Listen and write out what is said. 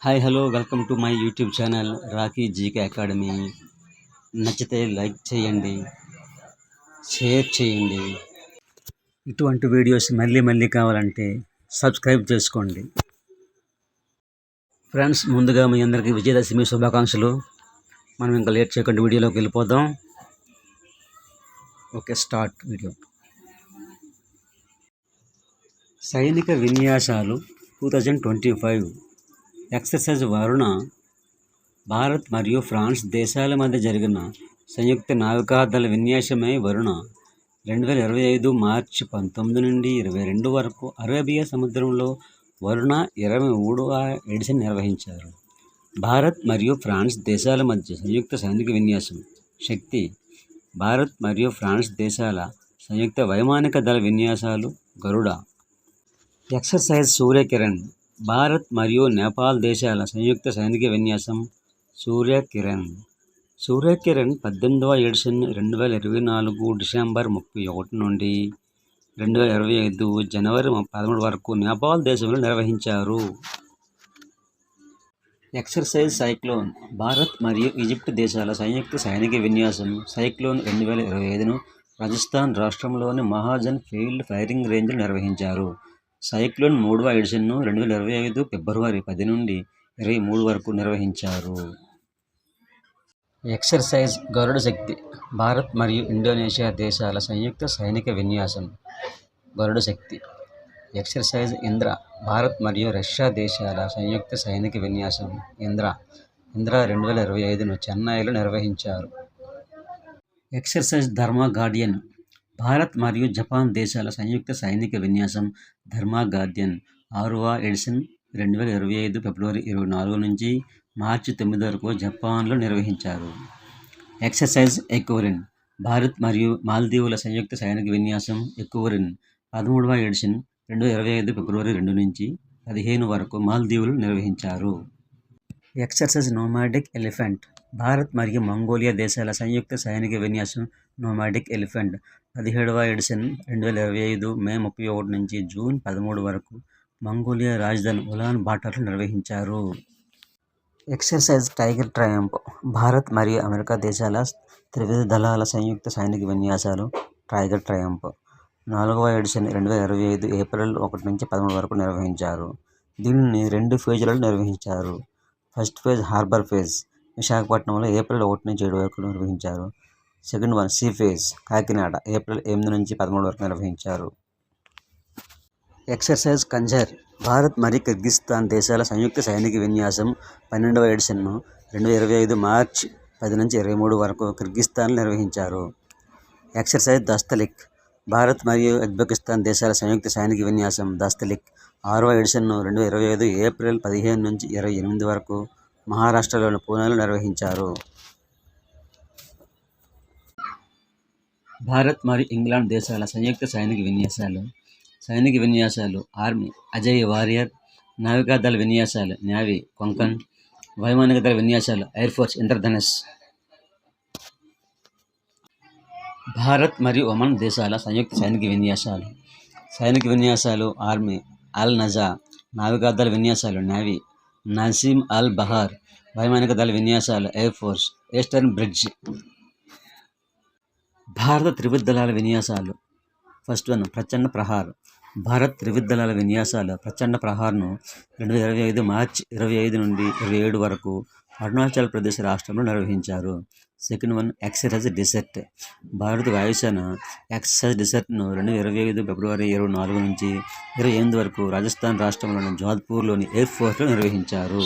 Hi hello welcome to my YouTube channel Rocky GK academy. నచ్చితే like చేయండి, share చేయండి. ఇటువంటి వీడియోస్ మళ్ళీ కావాలంటే సబ్స్క్రైబ్ చేసుకోండి. ఫ్రెండ్స్, ముందుగా మీ అందరికీ విజయదశమి శుభాకాంక్షలు. మనం ఇంకా లేట్ చేయకుండా వీడియోలోకి వెళ్ళిపోదాం. Okay, start video. సైనిక విన్యాసాలు 2025 ఎక్సర్సైజ్ వరుణ భారత్ మరియు ఫ్రాన్స్ దేశాల మధ్య జరిగిన సంయుక్త నావికాదళ విన్యాసమై వరుణ 2025 మార్చి 19 నుండి 22 వరకు అరేబియా సముద్రంలో వరుణ 23వ ఎడిషన్ నిర్వహించారు. భారత్ మరియు ఫ్రాన్స్ దేశాల మధ్య సంయుక్త సైనిక విన్యాసం శక్తి. భారత్ మరియు ఫ్రాన్స్ దేశాల సంయుక్త వైమానిక దళ విన్యాసాలు గరుడ. ఎక్సర్సైజ్ సూర్యకిరణ్. భారత్ మరియు నేపాల్ దేశాల సంయుక్త సైనిక విన్యాసం సూర్యకిరణ్. సూర్యకిరణ్ 18వ ఎడిషన్ 2024 డిసెంబర్ 31 నుండి 2025 జనవరి 13 వరకు నేపాల్ దేశంలో నిర్వహించారు. Exercise cyclone. భారత్ మరియు ఈజిప్ట్ దేశాల సంయుక్త సైనిక విన్యాసం సైక్లోన్ 2025ను రాజస్థాన్ రాష్ట్రంలోని మహాజన్ ఫీల్డ్ ఫైరింగ్ రేంజ్లో నిర్వహించారు. సైక్లోన్ 3వ ఎడిషన్ను 2025 ఫిబ్రవరి 10 నుండి 23 వరకు నిర్వహించారు. ఎక్సర్సైజ్ గరుడ శక్తి. భారత్ మరియు ఇండోనేషియా దేశాల సంయుక్త సైనిక విన్యాసం గరుడ శక్తి. ఎక్సర్సైజ్ ఇంద్ర. భారత్ మరియు రష్యా దేశాల సంయుక్త సైనిక విన్యాసం ఇంద్ర 2025ను చెన్నైలో నిర్వహించారు. ఎక్సర్సైజ్ ధర్మా గార్డియన్. భారత్ మరియు జపాన్ దేశాల సంయుక్త సైనిక విన్యాసం ధర్మా గార్డియన్ 6వ ఎడిషన్ 2025 ఫిబ్రవరి 24 నుంచి మార్చి 9 వరకు జపాన్లో నిర్వహించారు. ఎక్సర్సైజ్ ఎక్వరిన్. భారత్ మరియు మాల్దీవుల సంయుక్త సైనిక విన్యాసం ఎక్వరిన్ 13వ ఎడిషన్ 2025 ఫిబ్రవరి 2 నుంచి 15 వరకు మాల్దీవులు నిర్వహించారు. Exercise nomadic elephant. భారత్ మరియు మంగోలియా దేశాల సంయుక్త సైనిక విన్యాసం నోమాడిక్ ఎలిఫెంట్ 17వ ఎడిషన్ 2025 మే 31 నుంచి జూన్ 13 వరకు మంగోలియా రాజధాని ఉలాన్ బాటర్లో నిర్వహించారు. Exercise tiger Triumph. భారత్ మరియు అమెరికా దేశాల త్రివిధ దళాల సంయుక్త సైనిక విన్యాసాలు టైగర్ ట్రయంఫ్ 4వ ఎడిషన్ 2025 ఏప్రిల్ 1 నుంచి 13 వరకు నిర్వహించారు. దీనిని 2 ఫేజ్లలో నిర్వహించారు. ఫస్ట్ ఫేజ్ హార్బర్ ఫేజ్ విశాఖపట్నంలో ఏప్రిల్ 1 నుంచి 7 వరకు నిర్వహించారు. Second one sea phase Kakinada April 8 నుంచి 13 వరకు నిర్వహించారు. ఎక్సర్సైజ్ కంజర్. భారత్ మరియు కిర్గిస్థాన్ దేశాల సంయుక్త సైనిక విన్యాసం 12వ ఎడిషన్ను 2025 మార్చి 10 నుంచి 23 వరకు కిర్గిస్థాన్లో నిర్వహించారు. ఎక్సర్సైజ్ దస్తలిక్. భారత్ మరియు ఉజ్బెకిస్తాన్ దేశాల సంయుక్త సైనిక విన్యాసం దస్తలిక్ 6వ ఎడిషన్ను 2025 ఏప్రిల్ 15 నుంచి 28 వరకు మహారాష్ట్రలోని పూణేలో నిర్వహించారు. భారత్ మరియు ఇంగ్లాండ్ దేశాల సంయుక్త సైనిక విన్యాసాలు ఆర్మీ అజయ్ వారియర్. నావికాదళ విన్యాసాలు నేవీ కొంకన్. వైమానిక దళ విన్యాసాలు ఎయిర్ ఫోర్స్ ఇంద్రధనుష్. భారత్ మరియు ఒమన్ దేశాల సంయుక్త సైనిక విన్యాసాలు ఆర్మీ అల్ నజా. నావికాదళ విన్యాసాలు నేవీ నసీమ్ అల్ బహార్. వైమానిక దళ విన్యాసాలు ఎయిర్ ఫోర్స్ ఈస్టర్న్ బ్రిడ్జ్. భారత త్రివిధ దళాల విన్యాసాలు. ఫస్ట్ వన్ ప్రచండ ప్రహార్. భారత్ త్రివిధ దళాల విన్యాసాలు ప్రచండ ప్రహార్ను 2025 మార్చి 25 నుండి 27 వరకు అరుణాచల్ ప్రదేశ్ రాష్ట్రంలో నిర్వహించారు. Second one exercise desert. భారత వాయుసేన ఎక్సర్సైజ్ డిసెర్ట్ను 2025 ఫిబ్రవరి 24 నుంచి 28 వరకు రాజస్థాన్ రాష్ట్రంలోని జోధ్పూర్లోని ఎయిర్ ఫోర్స్లో నిర్వహించారు.